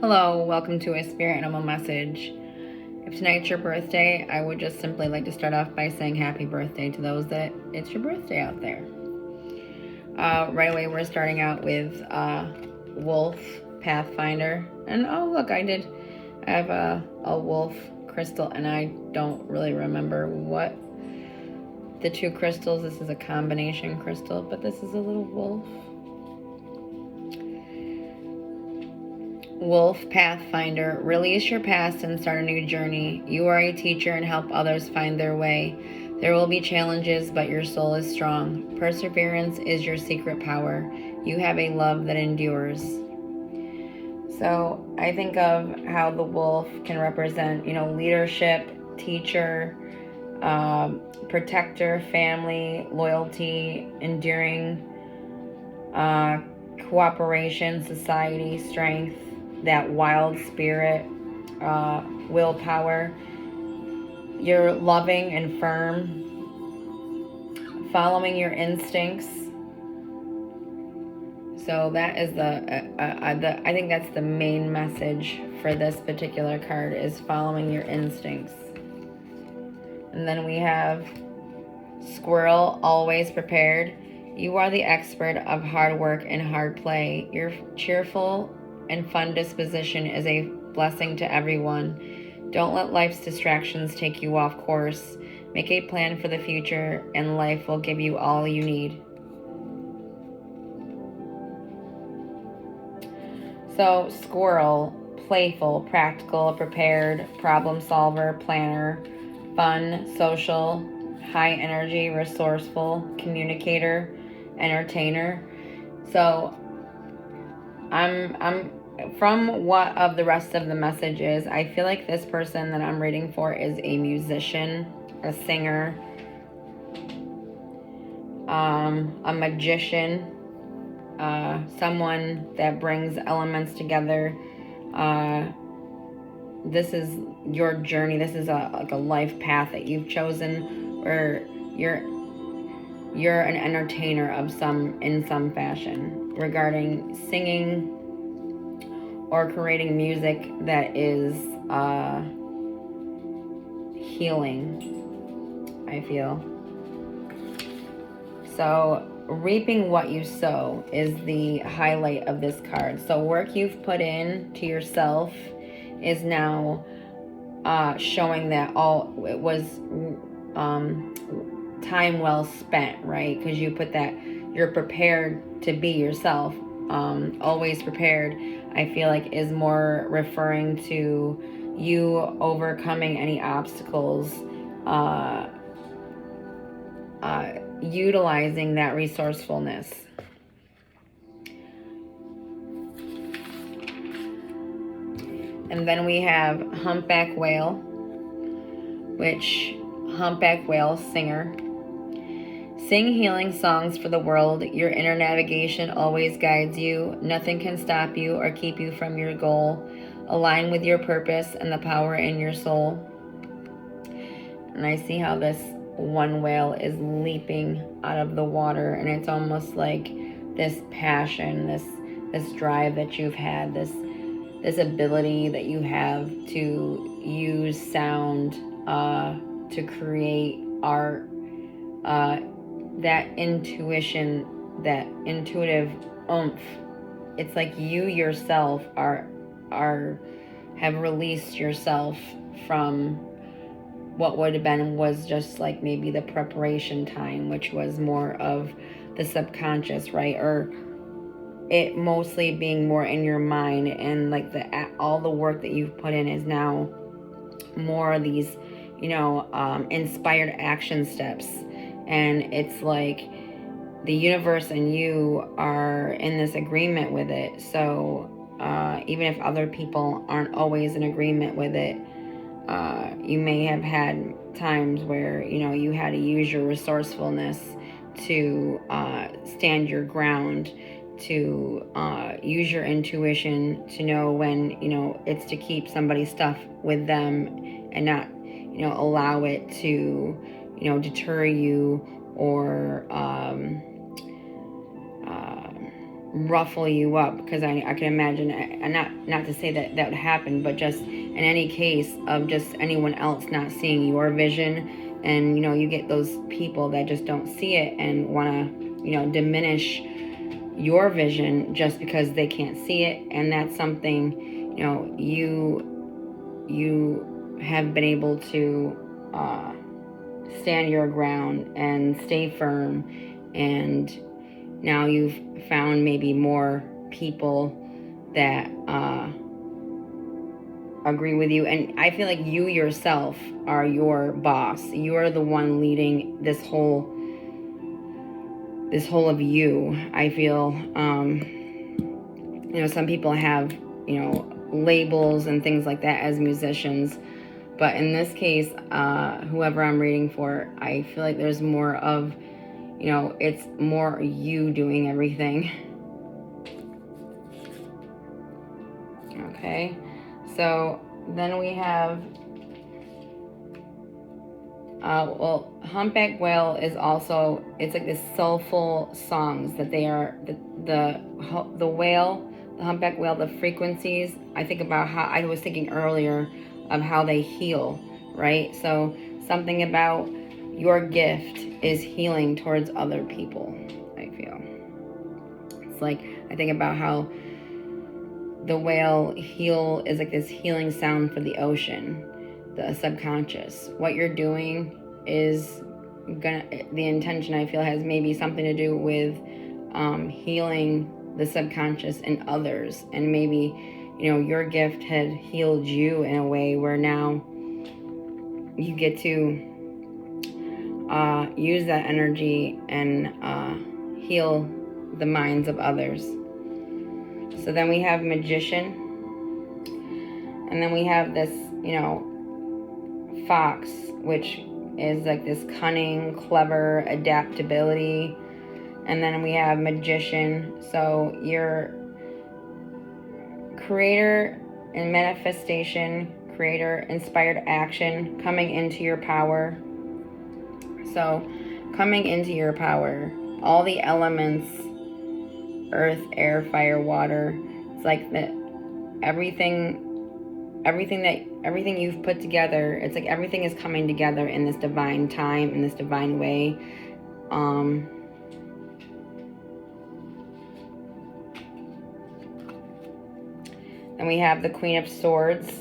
Hello, welcome to a spirit animal message. If tonight's your birthday, I would just simply like to start off by saying happy birthday to those that it's your birthday out there. Right away, we're starting out with Wolf Pathfinder. And oh, look, I have a wolf crystal, and I don't really remember what the two crystals. This is a combination crystal, but this is a little wolf. Wolf Pathfinder, release your past and start a new journey. You are a teacher and help others find their way. There will be challenges, but your soul is strong. Perseverance is your secret power. You have a love that endures. So I think of how the wolf can represent, leadership, teacher, protector, family, loyalty, enduring, cooperation, society, strength, that wild spirit, willpower. You're loving and firm, following your instincts. So that is I think that's the main message for this particular card, is following your instincts. And then we have Squirrel, always prepared. You are the expert of hard work and hard play. Your cheerful and fun disposition is a blessing to everyone. Don't let life's distractions take you off course. Make a plan for the future, and life will give you all you need. So, Squirrel, playful, practical, prepared, problem solver, planner, fun, social, high energy, resourceful, communicator, entertainer. So I'm from what of the rest of the message is, I feel like this person that I'm reading for is a musician, a singer, a magician, someone that brings elements together. This is your journey. This is a life path that you've chosen, where you're an entertainer in some fashion, regarding singing or creating music that is healing, I feel. So reaping what you sow is the highlight of this card. So work you've put in to yourself is now showing that it was time well spent, right? Because you put that you're prepared to be yourself. Always prepared, I feel like, is more referring to you overcoming any obstacles, utilizing that resourcefulness. And then we have Humpback Whale, which Humpback Whale, singer. Sing healing songs for the world. Your inner navigation always guides you. Nothing can stop you or keep you from your goal. Align with your purpose and the power in your soul. And I see how this one whale is leaping out of the water, and it's almost like this passion, this drive that you've had, this ability that you have to use sound to create art, that intuition, that intuitive oomph. It's like you yourself have released yourself from what would have been was just like maybe the preparation time, which was more of the subconscious, right? Or it mostly being more in your mind, and like all the work that you've put in is now more of these, inspired action steps. And it's like the universe and you are in this agreement with it. So even if other people aren't always in agreement with it, you may have had times where, you had to use your resourcefulness to stand your ground, to use your intuition to know when, it's to keep somebody's stuff with them and not, allow it to, deter you or ruffle you up, because I can imagine, and not to say that that would happen, but just in any case of just anyone else not seeing your vision, and you get those people that just don't see it and want to diminish your vision just because they can't see it. And that's something you have been able to stand your ground and stay firm, and now you've found maybe more people that agree with you. And I feel like you yourself are your boss. You are the one leading this whole of you. I feel some people have labels and things like that as musicians, but in this case, whoever I'm reading for, I feel like there's more of it's more you doing everything. Okay, so then we have Humpback Whale is also, it's like this soulful songs that they are, the whale, the humpback whale, the frequencies. I think about how I was thinking earlier of how they heal, right? So something about your gift is healing towards other people, I feel. It's like, I think about how the whale is like this healing sound for the ocean, the subconscious. What you're doing is the intention, I feel, has maybe something to do with healing the subconscious in others. And maybe, your gift had healed you in a way where now you get to use that energy and heal the minds of others. So then we have Magician, and then we have this Fox, which is like this cunning, clever adaptability. And then we have Magician, so your creator and manifestation, creator inspired action, coming into your power. So coming into your power, all the elements, earth, air, fire, water, it's like that everything you've put together, it's like everything is coming together in this divine time, in this divine way. And we have the Queen of Swords.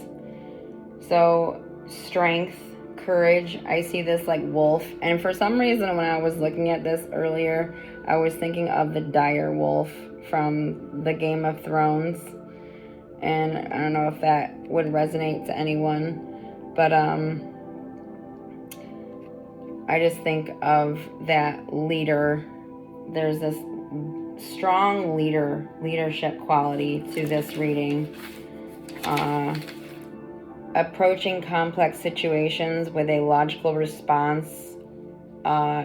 So strength, courage. I see this like wolf. And for some reason, when I was looking at this earlier, I was thinking of the dire wolf from the Game of Thrones. And I don't know if that would resonate to anyone, but I just think of that leader. There's this strong leadership quality to this reading. Approaching complex situations with a logical response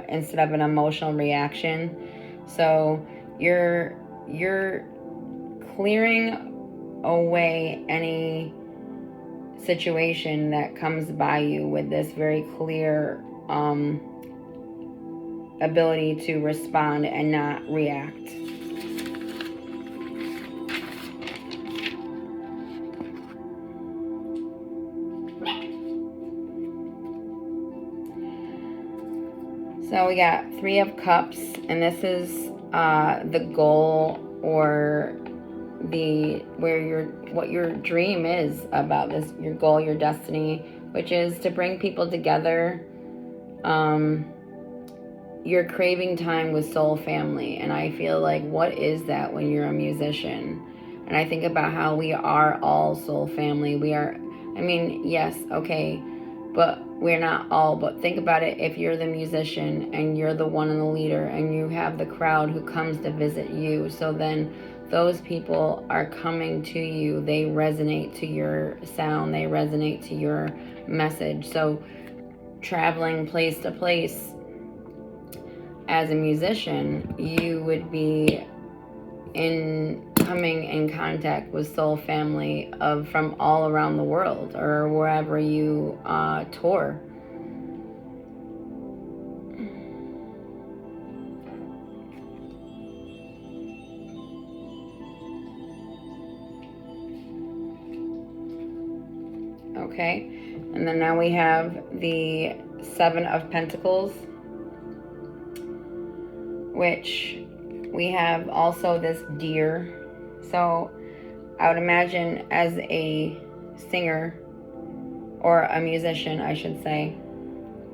instead of an emotional reaction. So you're clearing away any situation that comes by you with this very clear ability to respond and not react. So we got Three of Cups, and this is the goal, or what your dream is about this, your goal, your destiny, which is to bring people together. You're craving time with soul family, and I feel like, what is that when you're a musician? And I think about how we are all soul family. We are, yes, okay, but we're not all. But think about it, if you're the musician and you're the one and the leader, and you have the crowd who comes to visit you, so then those people are coming to you. They resonate to your sound. They resonate to your message. So traveling place to place as a musician, you would be coming in contact with soul family from all around the world, or wherever you tour. Okay, and then now we have the Seven of Pentacles, which we have also this deer. So I would imagine as a singer, or a musician I should say,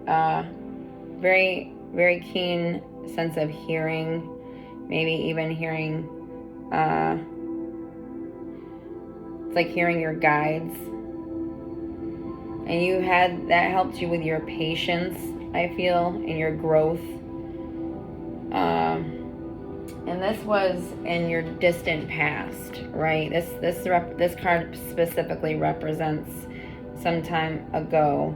very, very keen sense of hearing, maybe even hearing, it's like hearing your guides. And you had, that helped you with your patience, I feel, and your growth. And this was in your distant past, right? This card specifically represents some time ago.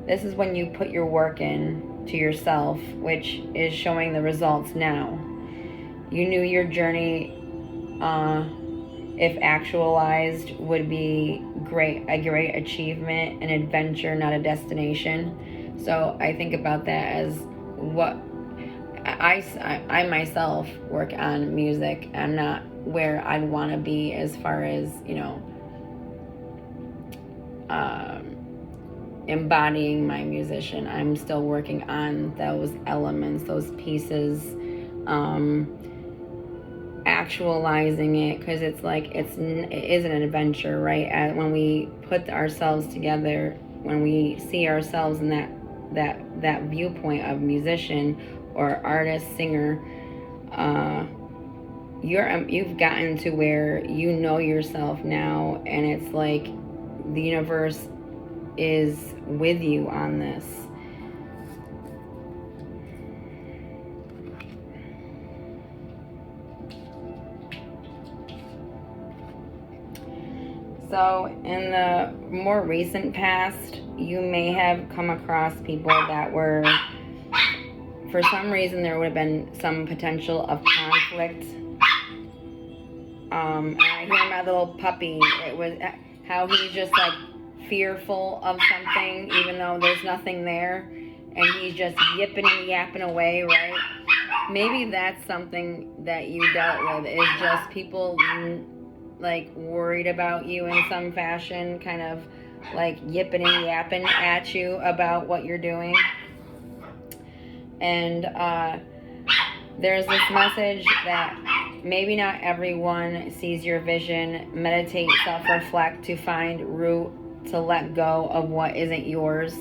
This is when you put your work in to yourself, which is showing the results now. You knew your journey, if actualized, would be a great achievement, an adventure, not a destination. So I think about that as what I myself work on music. I'm not where I'd want to be as far as, embodying my musician. I'm still working on those elements, those pieces, actualizing it, because it's like it is an adventure, right? When we put ourselves together, when we see ourselves in that viewpoint of musician or artist, singer, you've gotten to where you know yourself now, and it's like the universe is with you on this. So in the more recent past, you may have come across people that were, for some reason, there would have been some potential of conflict. And I hear my little puppy, it was how he's just like fearful of something, even though there's nothing there, and he's just yipping and yapping away, right? Maybe that's something that you dealt with, is just people like worried about you in some fashion, kind of like yipping and yapping at you about what you're doing. And there's this message that maybe not everyone sees your vision. Meditate, self-reflect to find root, to let go of what isn't yours.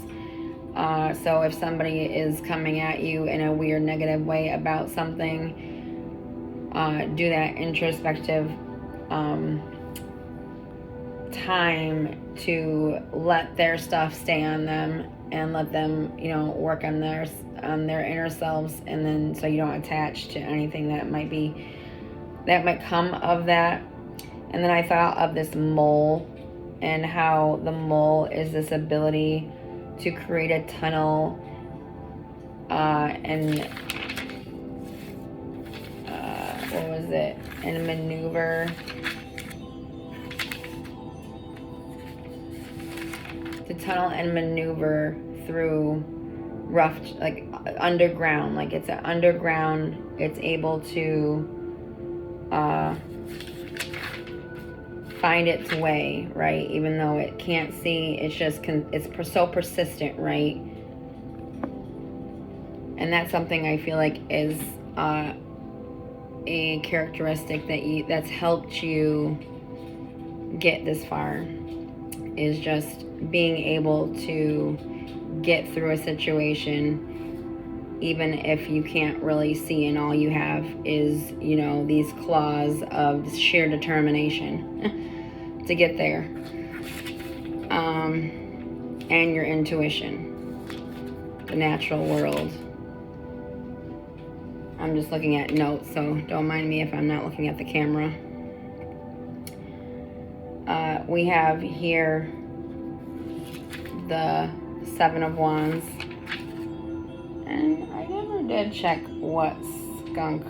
So if somebody is coming at you in a weird negative way about something, do that introspective time to let their stuff stay on them, and let them, work on their inner selves, and then so you don't attach to anything that might come of that. And then I thought of this mole, and how the mole is this ability to create a tunnel, and what was it? And maneuver. To tunnel and maneuver through rough, like underground, like it's an underground, it's able to find its way, right? Even though it can't see, it's just it's so persistent, right? And that's something I feel like is a characteristic that's helped you get this far, is just being able to get through a situation even if you can't really see, and all you have is, these claws of sheer determination to get there, and your intuition, the natural world. I'm just looking at notes, so don't mind me if I'm not looking at the camera. We have here the Seven of Wands, and I never did check what skunk.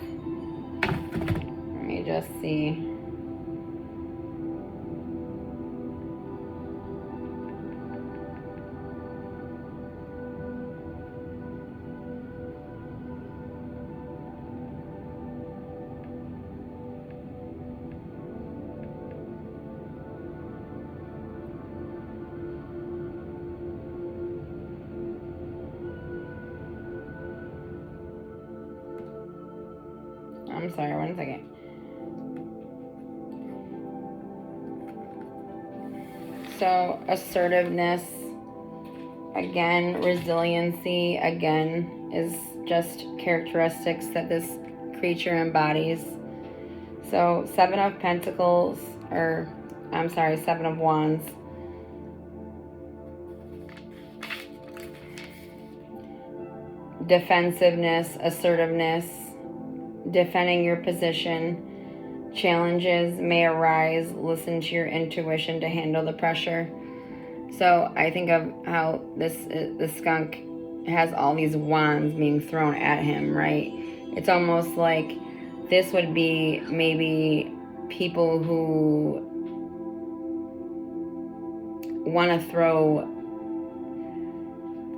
Let me just see. sorry, 1 second. So assertiveness, again, resiliency, again, is just characteristics that this creature embodies. So 7 of Pentacles, or I'm sorry, 7 of Wands. Defensiveness, assertiveness, defending your position. Challenges may arise. Listen to your intuition to handle the pressure. So I think of how the skunk has all these wands being thrown at him, right? It's almost like this would be maybe people who want to throw,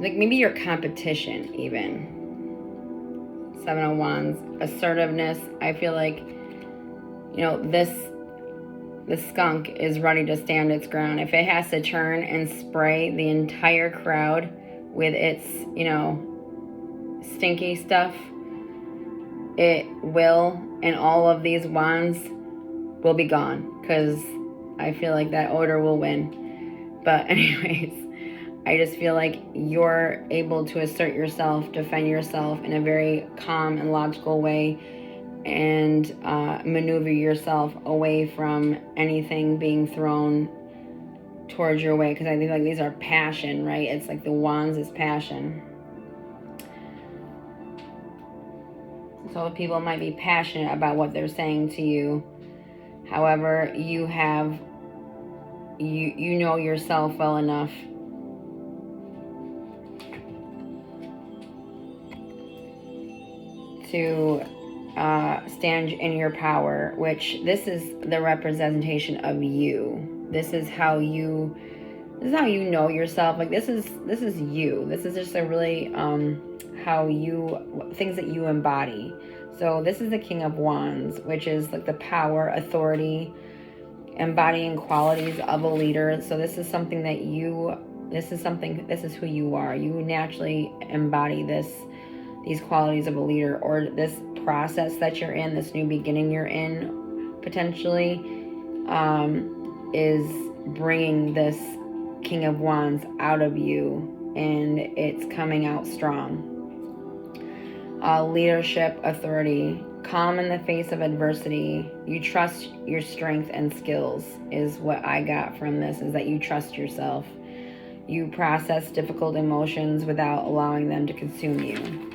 like maybe your competition even. 7 of Wands, assertiveness. I feel like, you know, the skunk is ready to stand its ground. If it has to turn and spray the entire crowd with its, you know, stinky stuff, it will, and all of these wands will be gone, because I feel like that odor will win. But anyways, I just feel like you're able to assert yourself, defend yourself in a very calm and logical way, and maneuver yourself away from anything being thrown towards your way. Because I think like these are passion, right? It's like the wands is passion. So people might be passionate about what they're saying to you. However, you know yourself well enough to stand in your power, which this is the representation of you. This is how you know yourself. Like this is you. This is just a really how you, things that you embody. So this is the King of Wands, which is like the power, authority, embodying qualities of a leader. So this is something that this is who you are. You naturally embody these qualities of a leader, or this process that you're in, this new beginning you're in, potentially, is bringing this King of Wands out of you, and it's coming out strong. Leadership, authority, calm in the face of adversity. You trust your strength and skills is what I got from this, is that you trust yourself. You process difficult emotions without allowing them to consume you.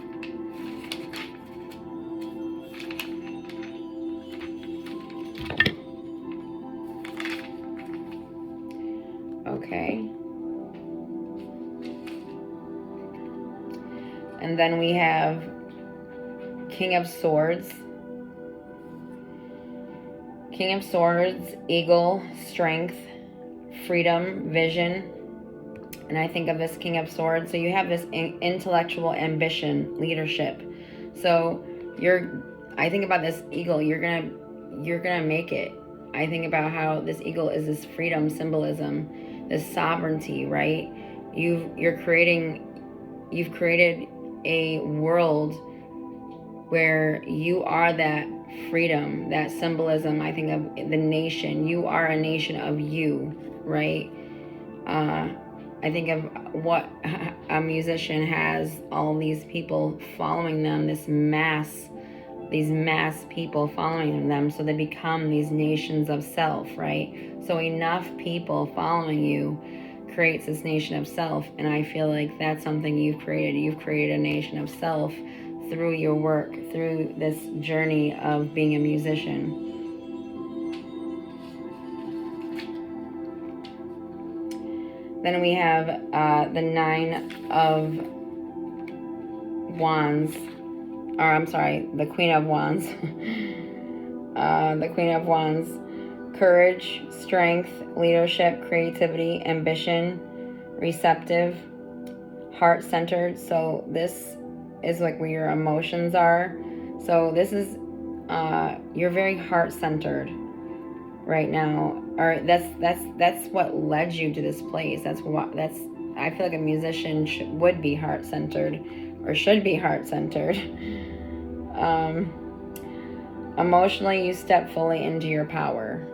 Okay. And then we have King of Swords. King of Swords, eagle, strength, freedom, vision. And I think of this King of Swords. So you have this intellectual ambition, leadership. So I think about this eagle, you're gonna make it. I think about how this eagle is this freedom symbolism, this sovereignty, right? You've created a world where you are that freedom, that symbolism. I think of the nation. You are a nation of you, right? I think of what a musician has, all these people following them, these mass people following them, so they become these nations of self, right? So enough people following you creates this nation of self, and I feel like that's something you've created. You've created a nation of self through your work, through this journey of being a musician. Then we have the 9 of Wands, or I'm sorry, the Queen of Wands. The Queen of Wands, courage, strength, leadership, creativity, ambition, receptive, heart-centered. So this is like where your emotions are. So this is you're very heart-centered right now, or that's what led you to this place. I feel like a musician would be heart-centered, or should be heart-centered. Emotionally, you step fully into your power.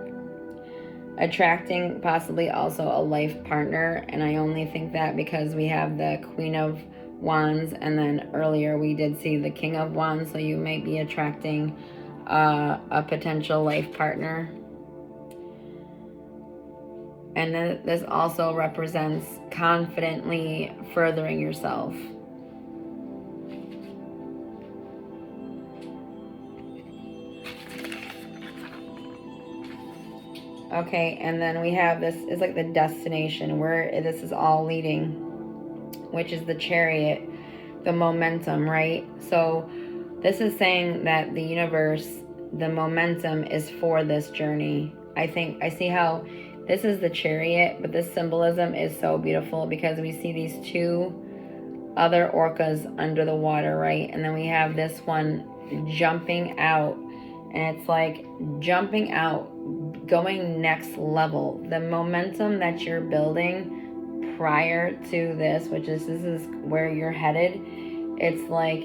Attracting possibly also a life partner, and I only think that because we have the Queen of Wands, and then earlier we did see the King of Wands, so you might be attracting a potential life partner. And then this also represents confidently furthering yourself. Okay, and then we have this is like the destination where this is all leading, which is the Chariot, the momentum, right? So this is saying that the universe, the momentum is for this journey. I see how this is the Chariot, but this symbolism is so beautiful because we see these two other orcas under the water, right? And then we have this one jumping out, and it's like jumping out, going next level. The momentum that you're building prior to this, which is this is where you're headed. It's like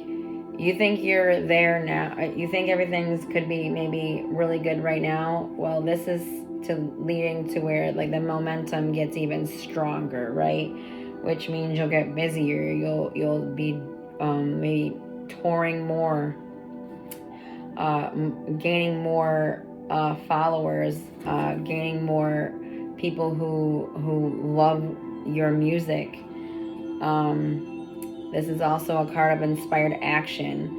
you think you're there now. You think everything's could be maybe really good right now. Well, this is to leading to where like the momentum gets even stronger, right? Which means you'll get busier. You'll be maybe touring more, gaining more followers, gaining more people who love your music. This is also a card of inspired action.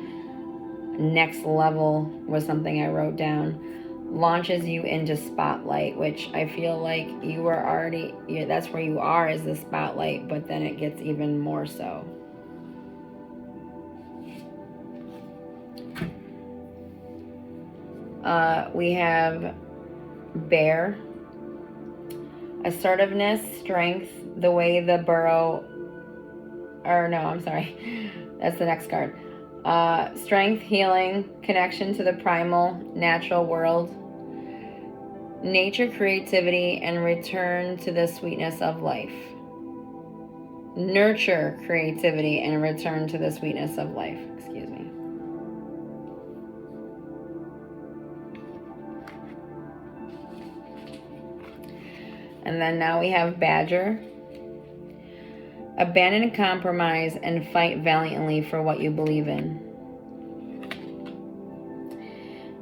Next level was something I wrote down. Launches you into spotlight, which I feel like you were already, that's where you are, is the spotlight, but then it gets even more so. We have Bear. Assertiveness, strength, the way the burrow, or no, I'm sorry, that's the next card. Strength, healing, connection to the primal, natural world, nature, creativity, and return to the sweetness of life. Nurture creativity and return to the sweetness of life. Excuse me. And then now we have Badger. Abandon compromise and fight valiantly for what you believe in.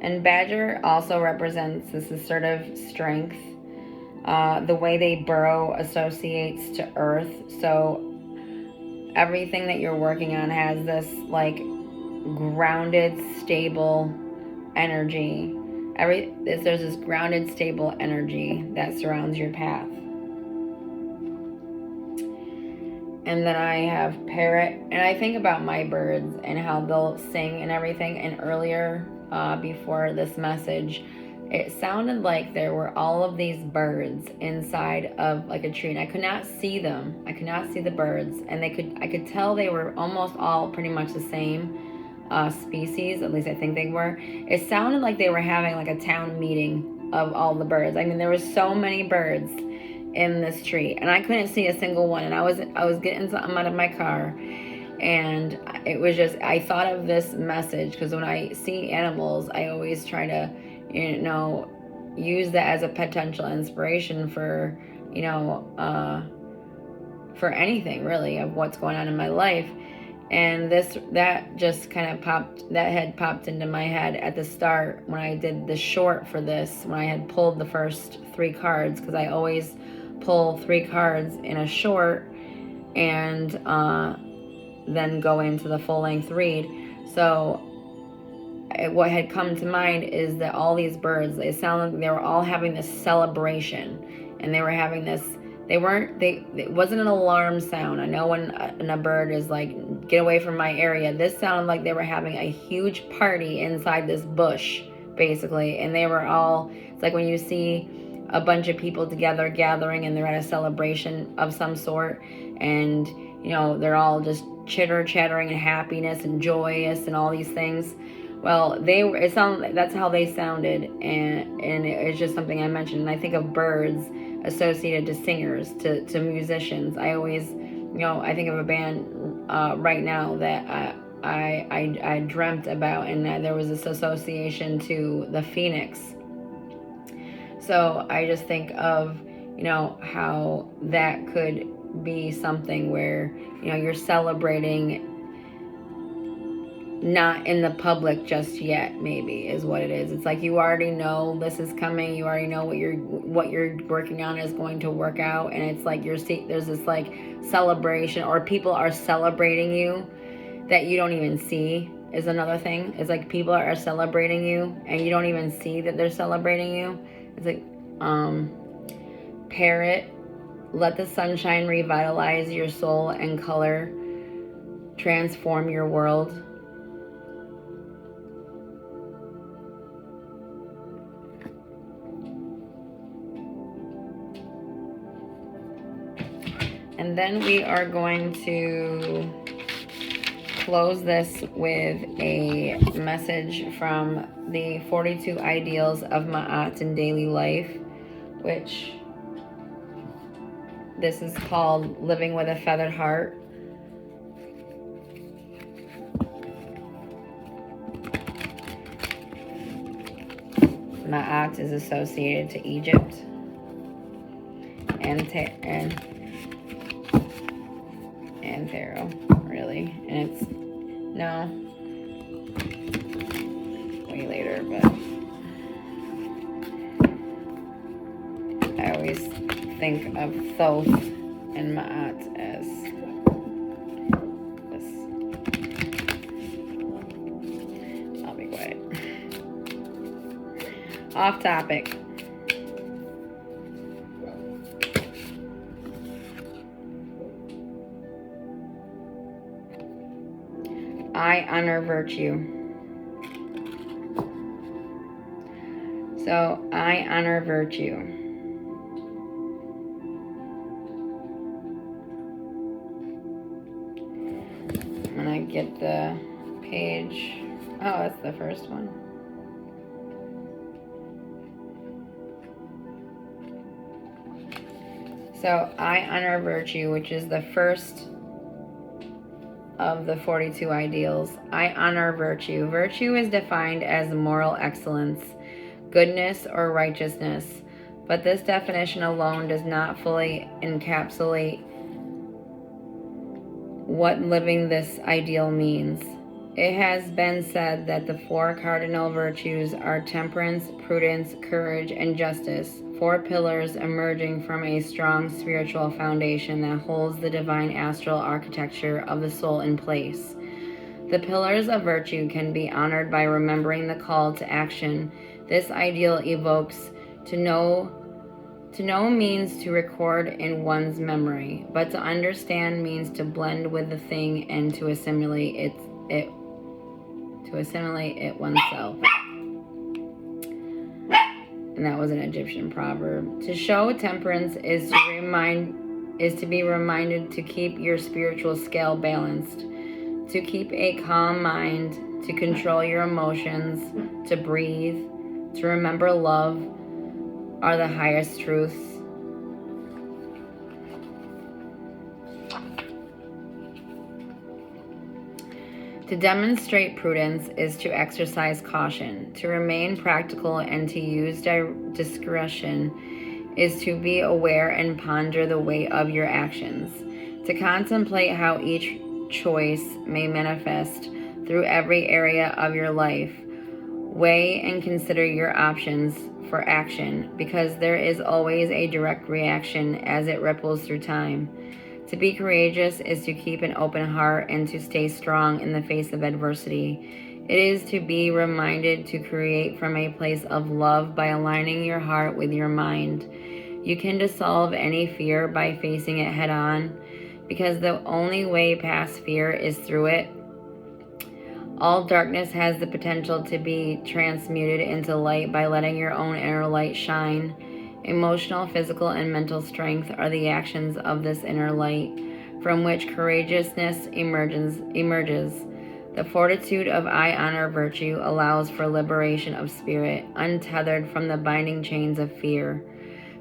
And Badger also represents this assertive strength. The way they burrow associates to earth. So everything that you're working on has this like grounded, stable energy. There's this grounded, stable energy that surrounds your path. And then I have Parrot, and I think about my birds and how they'll sing and everything. And earlier, before this message, it sounded like there were all of these birds inside of like a tree, and I could not see them. I could not see the birds, and I could tell they were almost all pretty much the same species. At least I think they were. It sounded like they were having like a town meeting of all the birds. I mean, there were so many birds in this tree, and I couldn't see a single one. And I was getting something out of my car, and it was just, I thought of this message because when I see animals, I always try to, use that as a potential inspiration for, for anything really of what's going on in my life. And that just kind of popped into my head at the start when I did the short for this, when I had pulled the first 3 cards, because I always pull 3 cards in a short and then go into the full-length read. So what had come to mind is that all these birds, they sound like they were all having this celebration, and they were having this, it wasn't an alarm sound. I know when a bird is like, get away from my area, this sounded like they were having a huge party inside this bush, basically. And they were all, it's like when you see a bunch of people together gathering and they're at a celebration of some sort, and they're all just chattering and happiness and joyous and all these things. Well, that's how they sounded, and it's just something I mentioned. And I think of birds associated to singers, to musicians. I always, I think of a band right now that I dreamt about, and that there was this association to the phoenix. So I just think of, how that could be something where, you're celebrating, not in the public just yet, maybe is what it is. It's like you already know this is coming. You already know what you're working on is going to work out, and it's like there's this like celebration, or people are celebrating you that you don't even see, is another thing. It's like people are celebrating you and you don't even see that they're celebrating you. It's like parrot, let the sunshine revitalize your soul and color transform your world. And then we are going to close this with a message from the 42 Ideals of Ma'at in Daily Life, which this is called Living with a Feathered Heart. Ma'at is associated to Egypt and Pharaoh, really. And it's way later, but I always think of Thoth and Ma'at as this. I'll be quiet. Off topic. I honor virtue. So I honor virtue. When I get the page, oh, that's the first one. So I honor virtue, which is the first of the 42 ideals. I honor virtue. Virtue is defined as moral excellence, goodness, or righteousness, but this definition alone does not fully encapsulate what living this ideal means. It has been said that the 4 cardinal virtues are temperance, prudence, courage, and justice, 4 pillars emerging from a strong spiritual foundation that holds the divine astral architecture of the soul in place. The pillars of virtue can be honored by remembering the call to action. This ideal evokes to know means to record in one's memory, but to understand means to blend with the thing and to assimilate it oneself. And that was an Egyptian proverb. To show temperance is to be reminded to keep your spiritual scale balanced, to keep a calm mind, to control your emotions, to breathe, to remember love are the highest truths. To demonstrate prudence is to exercise caution. To remain practical and to use discretion is to be aware and ponder the weight of your actions. To contemplate how each choice may manifest through every area of your life. Weigh and consider your options for action, because there is always a direct reaction as it ripples through time. To be courageous is to keep an open heart and to stay strong in the face of adversity. It is to be reminded to create from a place of love by aligning your heart with your mind. You can dissolve any fear by facing it head on, because the only way past fear is through it. All darkness has the potential to be transmuted into light by letting your own inner light shine. Emotional, physical, and mental strength are the actions of this inner light, from which courageousness emerges. The fortitude of I honor virtue allows for liberation of spirit, untethered from the binding chains of fear.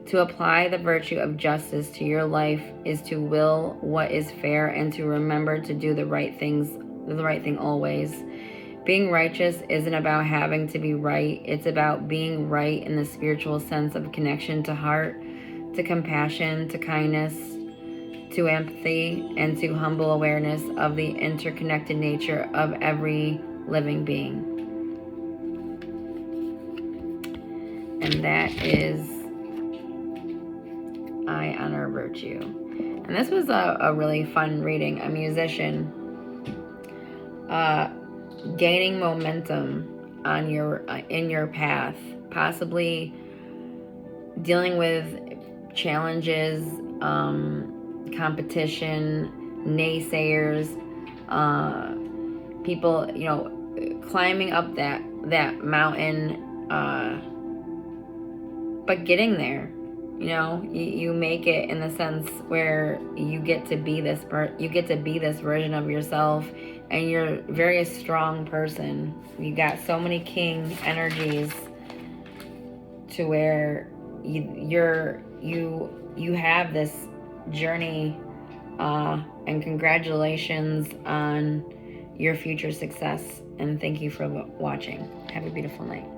To apply the virtue of justice to your life is to will what is fair and to remember to do the right things the right thing always. Being righteous isn't about having to be right. It's about being right in the spiritual sense of connection to heart, to compassion, to kindness, to empathy, and to humble awareness of the interconnected nature of every living being. And that is I Honor Virtue. And this was a really fun reading. A musician gaining momentum on in your path, possibly dealing with challenges, competition, naysayers, people, climbing up that mountain, but getting there. You make it in the sense where you get to be this version of yourself, and you're a very strong person. You got so many king energies to where you have this journey, and congratulations on your future success, and thank you for watching. Have a beautiful night.